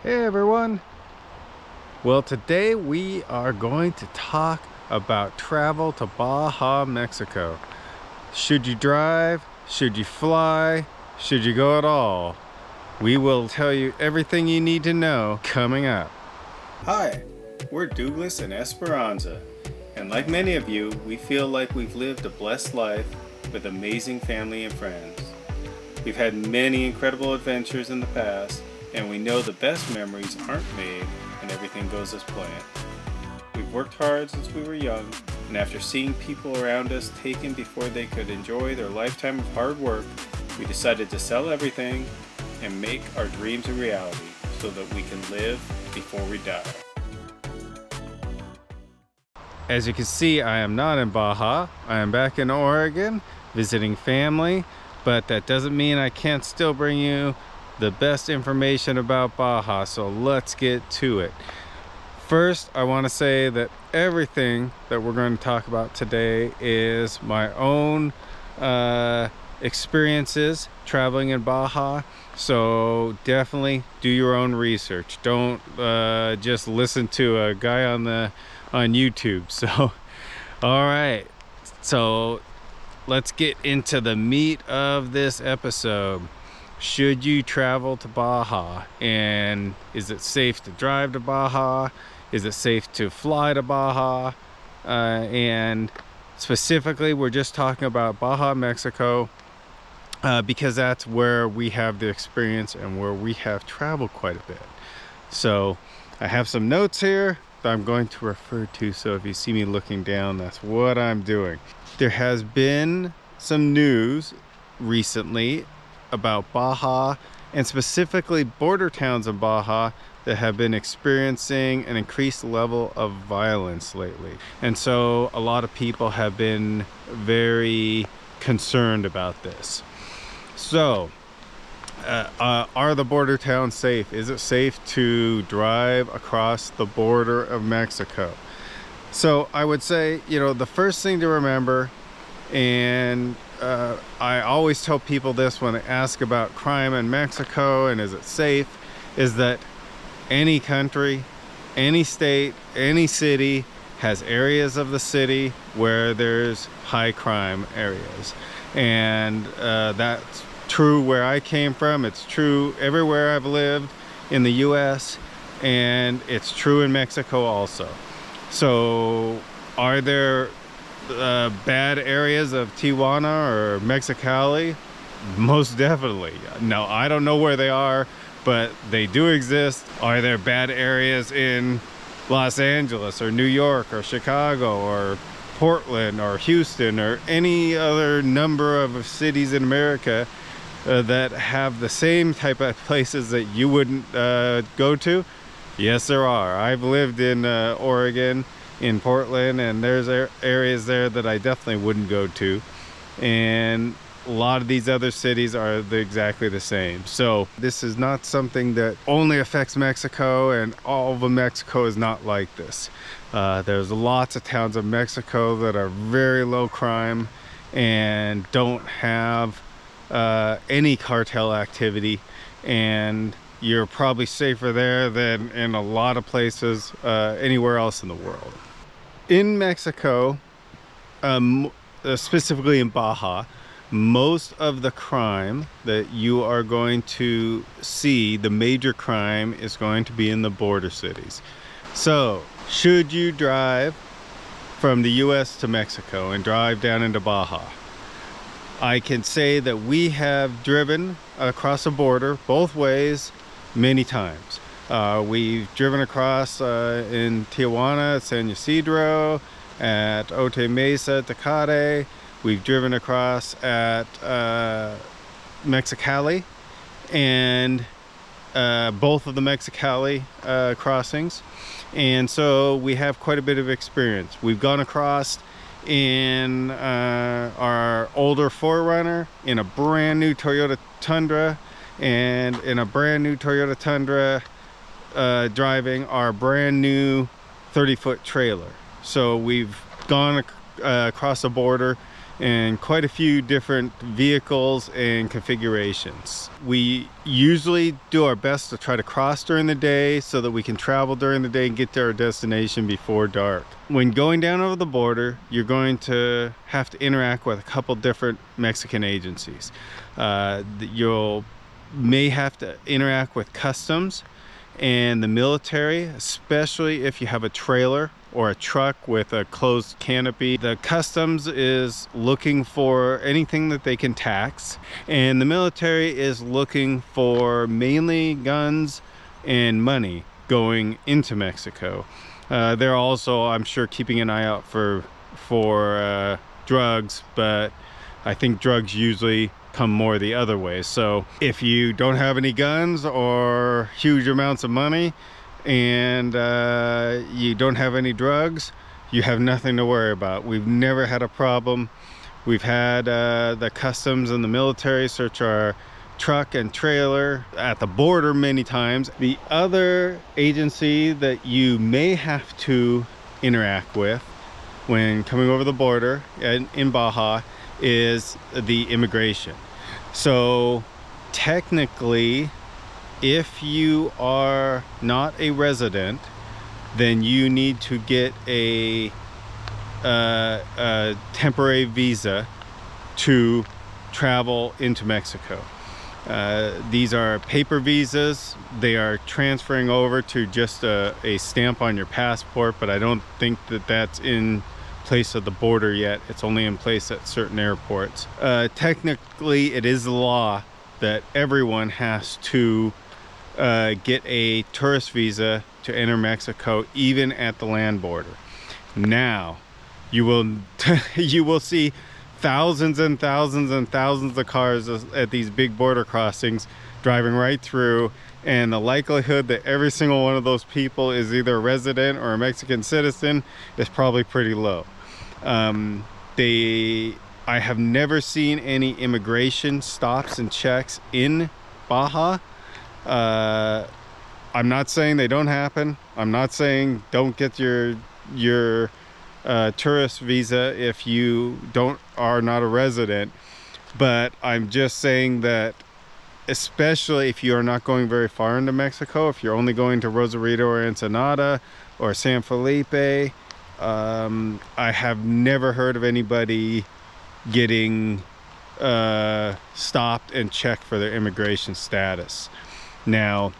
Hey everyone! Well, today we are going to talk about travel to Baja, Mexico. Should you drive? Should you fly? Should you go at all? We will tell you everything you need to know coming up. Hi, we're Dooglass and Esperanza, and like many of you, we feel like we've lived a blessed life with amazing family and friends. We've had many incredible adventures in the past, and we know the best memories aren't made when everything goes as planned. We've worked hard since we were young, and after seeing people around us taken before they could enjoy their lifetime of hard work, we decided to sell everything and make our dreams a reality so that we can live before we die. As you can see, I am not in Baja. I am back in Oregon visiting family, but that doesn't mean I can't still bring you the best information about Baja, so let's get to it. First, I want to say that everything that we're going to talk about today is my own experiences traveling in Baja, so definitely do your own research. Don't just listen to a guy on YouTube. So all right, so let's get into the meat of this episode. Should you travel to Baja, and is it safe to drive to Baja? Is it safe to fly to Baja? And specifically, we're just talking about Baja, Mexico, because that's where we have the experience and where we have traveled quite a bit. So I have some notes here that I'm going to refer to, so if you see me looking down, that's what I'm doing. There has been some news recently about Baja, and specifically border towns in Baja, that have been experiencing an increased level of violence lately. And so a lot of people have been very concerned about this. So are the border towns safe? Is it safe to drive across the border of Mexico? So I would say, the first thing to remember, and I always tell people this when they ask about crime in Mexico and is it safe, is that any country, any state, any city has areas of the city where there's high crime areas. And that's true where I came from. It's true everywhere I've lived in the US, and it's true in Mexico also. So are there bad areas of Tijuana or Mexicali? Most definitely. Now, I don't know where they are, but they do exist. Are there bad areas in Los Angeles or New York or Chicago or Portland or Houston or any other number of cities in America that have the same type of places that you wouldn't go to? Yes, there are. I've lived in Oregon, in Portland, and there's areas there that I definitely wouldn't go to, and a lot of these other cities are exactly the same. So this is not something that only affects Mexico, and all of Mexico is not like this. There's lots of towns of Mexico that are very low crime and don't have any cartel activity, and you're probably safer there than in a lot of places anywhere else in the world. In Mexico, specifically in Baja, most of the crime that you are going to see, the major crime, is going to be in the border cities. So, should you drive from the US to Mexico and drive down into Baja? I can say that we have driven across the border both ways many times. We've driven across in Tijuana, San Ysidro, at Otay Mesa, Tecate. We've driven across at Mexicali, and both of the Mexicali crossings. And so we have quite a bit of experience. We've gone across in our older 4Runner, in a brand new Toyota Tundra, and in a brand new Toyota Tundra driving our brand new 30-foot trailer. So we've gone across the border and quite a few different vehicles and configurations. We usually do our best to try to cross during the day so that we can travel during the day and get to our destination before dark. When going down over the border, you're going to have to interact with a couple different Mexican agencies. You'll may have to interact with customs and the military, especially if you have a trailer or a truck with a closed canopy. The customs is looking for anything that they can tax, and the military is looking for mainly guns and money going into Mexico. They're also, I'm sure, keeping an eye out for drugs, but I think drugs usually come more the other way. So if you don't have any guns or huge amounts of money and you don't have any drugs, you have nothing to worry about. We've never had a problem. We've had the customs and the military search our truck and trailer at the border many times. The other agency that you may have to interact with when coming over the border in Baja is the immigration. So technically, if you are not a resident, then you need to get a temporary visa to travel into Mexico. These are paper visas. They are transferring over to just a stamp on your passport, but I don't think that that's in place at the border yet. It's only in place at certain airports. Technically, it is the law that everyone has to get a tourist visa to enter Mexico, even at the land border. Now, you will see thousands and thousands and thousands of cars at these big border crossings driving right through, and the likelihood that every single one of those people is either a resident or a Mexican citizen is probably pretty low. I have never seen any immigration stops and checks in Baja. I'm not saying they don't happen. I'm not saying don't get your tourist visa if you are not a resident, but I'm just saying that especially if you are not going very far into Mexico, if you're only going to Rosarito or Ensenada or San Felipe, I have never heard of anybody getting stopped and checked for their immigration status. Now,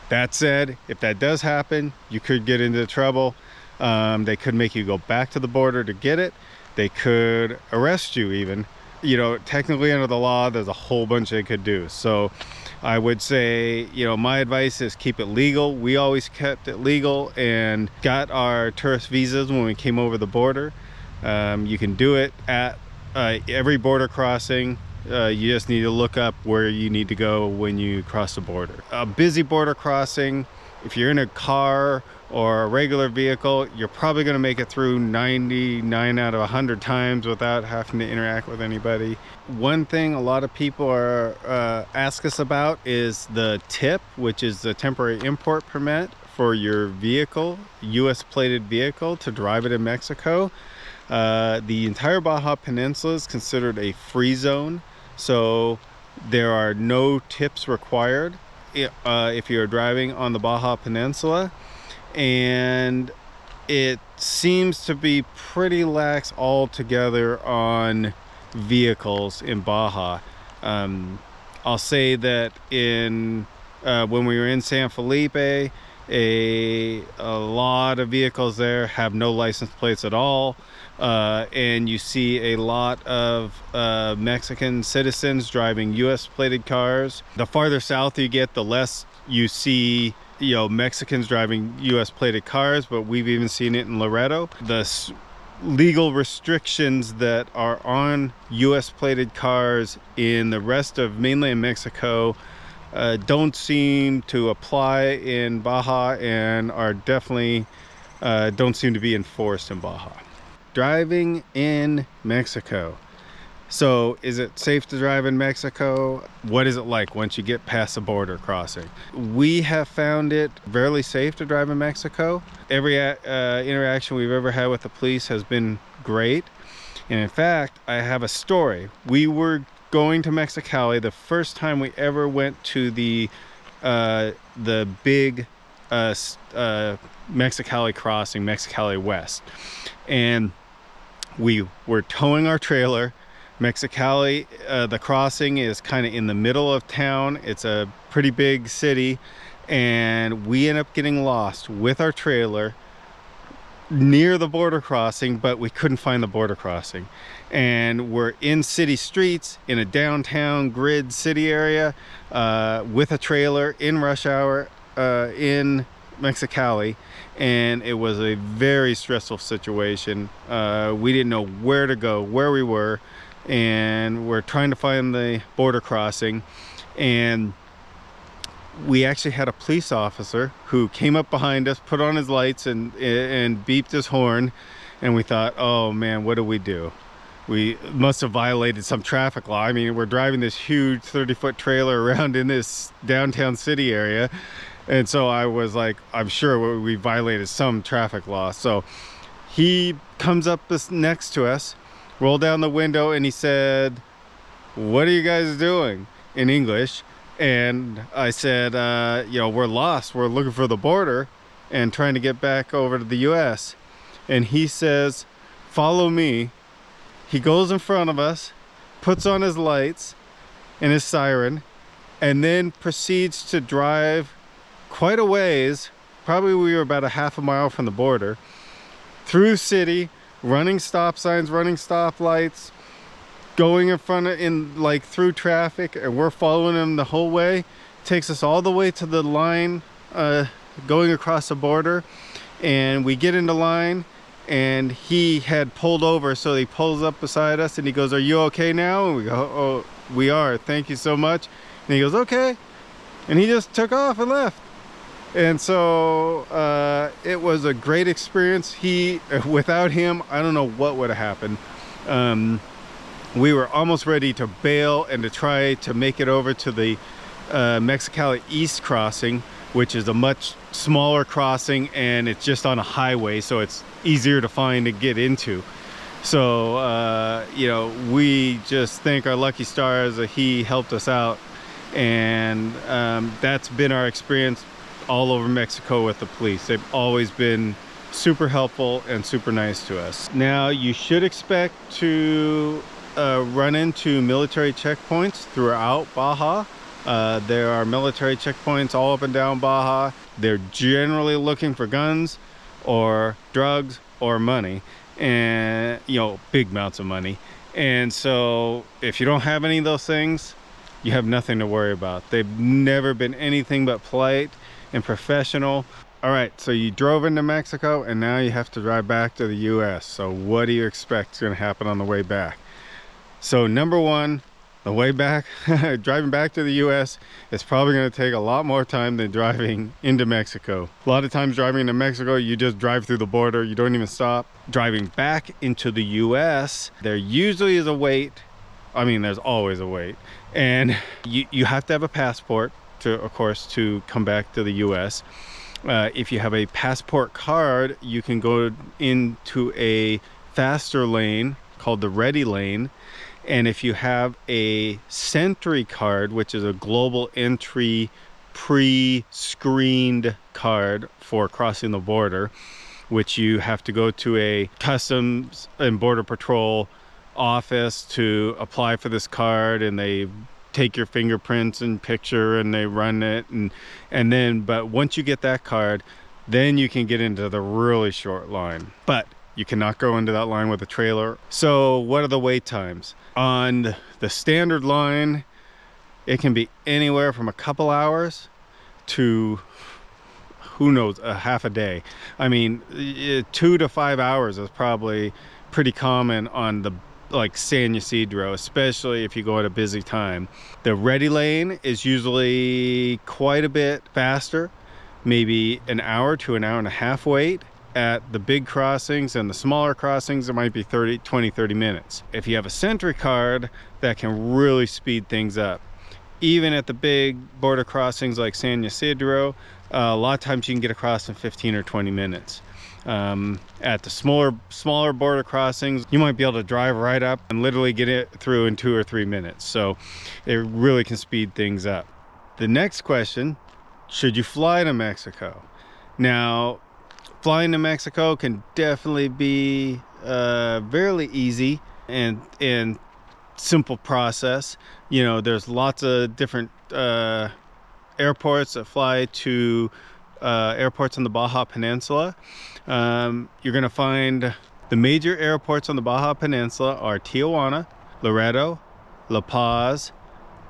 that said, if that does happen, you could get into trouble. They could make you go back to the border to get it. They could arrest you even. You know, technically under the law, there's a whole bunch they could do. So I would say, you know, my advice is keep it legal. We always kept it legal and got our tourist visas when we came over the border. You can do it at every border crossing. You just need to look up where you need to go when you cross the border. A busy border crossing, if you're in a car or a regular vehicle, you're probably going to make it through 99 out of 100 times without having to interact with anybody. One thing a lot of people are ask us about is the TIP, which is the temporary import permit for your vehicle, US plated vehicle, to drive it in Mexico. The entire Baja Peninsula is considered a free zone, so there are no tips required if you're driving on the Baja Peninsula, and it seems to be pretty lax altogether on vehicles in Baja. I'll say that in when we were in San Felipe, a lot of vehicles there have no license plates at all, and you see a lot of Mexican citizens driving US plated cars. The farther south you get, the less you see, you know, Mexicans driving US plated cars, but we've even seen it in Loreto. The legal restrictions that are on US plated cars in the rest of mainland Mexico don't seem to apply in Baja, and are definitely don't seem to be enforced in Baja. Driving in Mexico. So is it safe to drive in Mexico? What is it like once you get past the border crossing? We have found it fairly safe to drive in Mexico. Every interaction we've ever had with the police has been great. And in fact, I have a story. We were going to Mexicali the first time we ever went to the big Mexicali crossing, Mexicali West. And we were towing our trailer. Mexicali, the crossing is kind of in the middle of town. It's a pretty big city, and we end up getting lost with our trailer near the border crossing, but we couldn't find the border crossing. And we're in city streets in a downtown grid city area with a trailer in rush hour in Mexicali, and it was a very stressful situation. We didn't know where to go, where we were, and we're trying to find the border crossing. And we actually had a police officer who came up behind us, put on his lights and beeped his horn, and we thought, oh man, what do? We must have violated some traffic law. I mean, we're driving this huge 30-foot trailer around in this downtown city area, and so I was like, I'm sure we violated some traffic law. So he comes up next to us, rolled down the window, and he said, "What are you guys doing?" in English. And I said, you know, we're lost. We're looking for the border and trying to get back over to the US. And he says, "Follow me." He goes in front of us, puts on his lights and his siren, and then proceeds to drive quite a ways. Probably we were about a half a mile from the border, through city, running stop signs, running stop lights, going in front of, like through traffic, and we're following him the whole way. Takes us all the way to the line going across the border, and we get into line, and he had pulled over, so he pulls up beside us and he goes, "Are you okay now?" And we go, "Oh, we are, thank you so much." And he goes, "Okay," and he just took off and left. And so it was a great experience. Without him, I don't know what would have happened. We were almost ready to bail and to try to make it over to the Mexicali East crossing, which is a much smaller crossing, and it's just on a highway, so it's easier to find and get into. So you know, we just thank our lucky stars that he helped us out, and that's been our experience all over Mexico with the police. They've always been super helpful and super nice to us. Now, you should expect to run into military checkpoints throughout Baja. There are military checkpoints all up and down Baja. They're generally looking for guns or drugs or money, and you know, big amounts of money. And so if you don't have any of those things, you have nothing to worry about. They've never been anything but polite and professional. All right, so you drove into Mexico and now you have to drive back to the US. So what do you expect is going to happen on the way back? So number one, the way back, driving back to the US is probably going to take a lot more time than driving into Mexico. A lot of times driving into Mexico, you just drive through the border, you don't even stop. Driving back into the US, there usually is a wait. I mean, there's always a wait. And you have to have a passport to, of course, to come back to the US. If you have a passport card, you can go into a faster lane called the ready lane. And if you have a Sentry card, which is a global entry pre-screened card for crossing the border, which you have to go to a Customs and Border Patrol office to apply for this card, and they take your fingerprints and picture and they run it, and then, but once you get that card, then you can get into the really short line. But you cannot go into that line with a trailer. So what are the wait times? On the standard line, it can be anywhere from a couple hours to, who knows, a half a day. I mean, 2 to 5 hours is probably pretty common on the like San Ysidro, especially if you go at a busy time. The ready lane is usually quite a bit faster, maybe an hour to an hour and a half wait. At the big crossings and the smaller crossings, it might be 20, 30 minutes. If you have a Sentry card, that can really speed things up. Even at the big border crossings like San Ysidro, a lot of times you can get across in 15 or 20 minutes. At the smaller border crossings, you might be able to drive right up and literally get it through in 2 or 3 minutes. So it really can speed things up. The next question, should you fly to Mexico? Now, flying to Mexico can definitely be fairly easy and simple process. You know, there's lots of different airports that fly to airports on the Baja Peninsula. You're gonna find the major airports on the Baja Peninsula are Tijuana, Laredo, La Paz,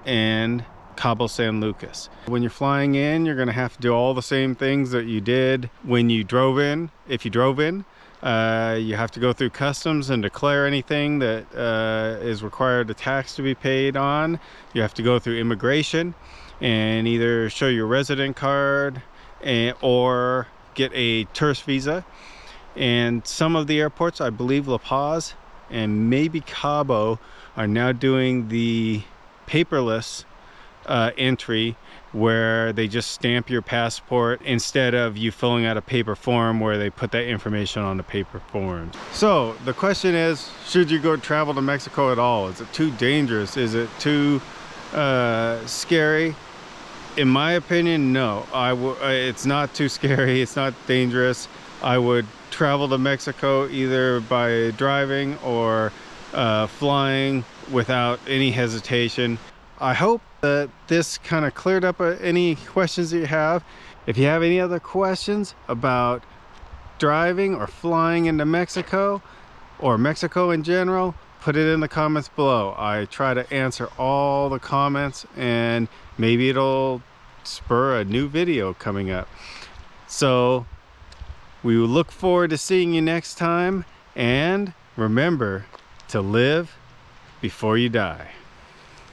and Cabo San Lucas. When you're flying in, you're gonna have to do all the same things that you did when you drove in. If you drove in, you have to go through customs and declare anything that is required a tax to be paid on. You have to go through immigration and either show your resident card or get a tourist visa. And some of the airports, I believe La Paz and maybe Cabo, are now doing the paperless entry, where they just stamp your passport instead of you filling out a paper form where they put that information on the paper form. So the question is, should you go travel to Mexico at all? Is it too dangerous? Is it too scary? In my opinion, no. It's not too scary. It's not dangerous. I would travel to Mexico either by driving or flying without any hesitation. I hope that this kind of cleared up any questions that you have. If you have any other questions about driving or flying into Mexico or Mexico in general, put it in the comments below. I try to answer all the comments, and maybe it'll spur a new video coming up. So we will look forward to seeing you next time, and remember to live before you die.